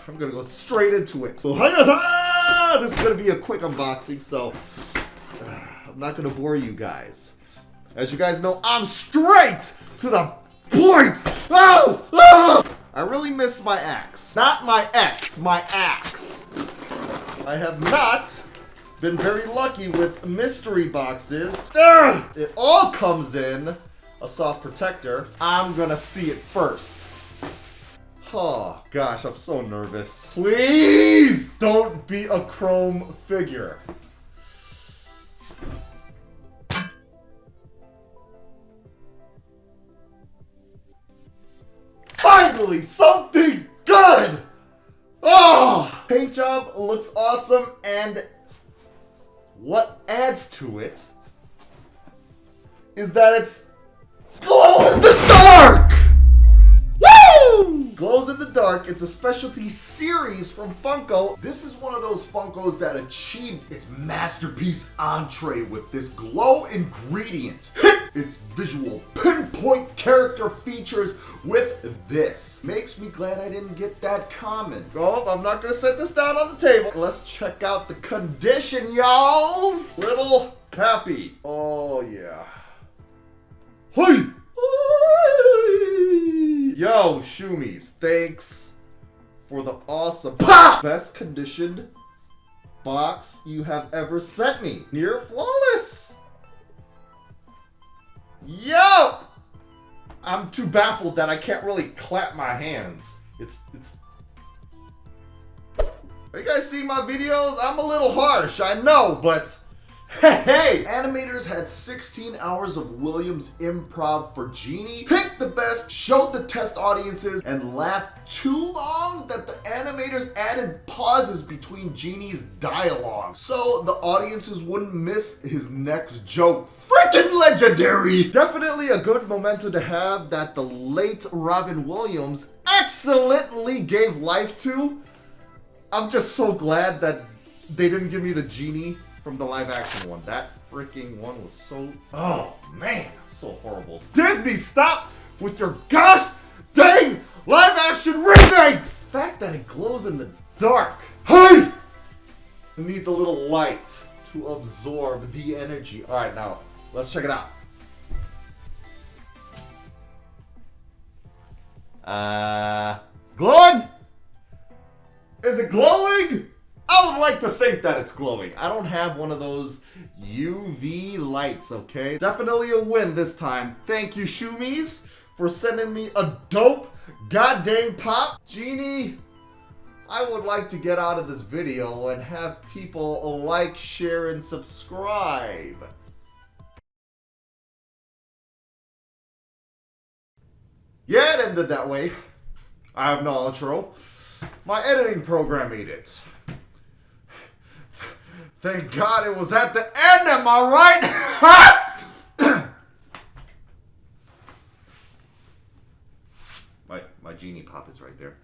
I'm gonna go straight into it. So, this is gonna be a quick unboxing, so I'm not gonna bore you guys. As you guys know, I'm straight to the point. I really miss my axe. Not my ex, my axe. I have not been very lucky with mystery boxes. It all comes in a soft protector. I'm gonna see it first. Oh gosh, I'm so nervous. Please don't be a chrome figure. Finally, something good! Oh! Paint job looks awesome, and what adds to it is that it's glow in the dark! Woo! Glows in the dark. It's a specialty series from Funko. This is one of those Funkos that achieved its masterpiece entree with this glow ingredient. Its visual pinpoint character features with this. Makes me glad I didn't get that common. Oh, I'm not gonna set this down on the table. Let's check out the condition, y'alls. Little happy. Oh yeah. Hey! Yo, Shumis, thanks for the awesome best conditioned box you have ever sent me. Near flawless. Yo! I'm too baffled that I can't really clap my hands. It's... Are you guys seeing my videos? I'm a little harsh, I know, but... Hey! Animators had 16 hours of Williams improv for Genie, picked the best, showed the test audiences, and laughed too long that the animators added pauses between Genie's dialogue, so the audiences wouldn't miss his next joke. Freaking legendary! Definitely a good memento to have that the late Robin Williams excellently gave life to. I'm just so glad that they didn't give me the Genie from the live action one. That freaking one was so... Oh, man. So horrible. Disney, stop with your gosh dang live action remakes! The fact that it glows in the dark. Hey! It needs a little light to absorb the energy. Alright, now, let's check it out. Glowing? Is it glowing? I would like to think that it's glowing. I don't have one of those UV lights, okay? Definitely a win this time. Thank you, Shumis, for sending me a dope goddamn pop. Genie, I would like to get out of this video and have people like, share, and subscribe. Yeah, it ended that way. I have no outro. My editing program made it. Thank God it was at the end, am I right? My Genie pop is right there.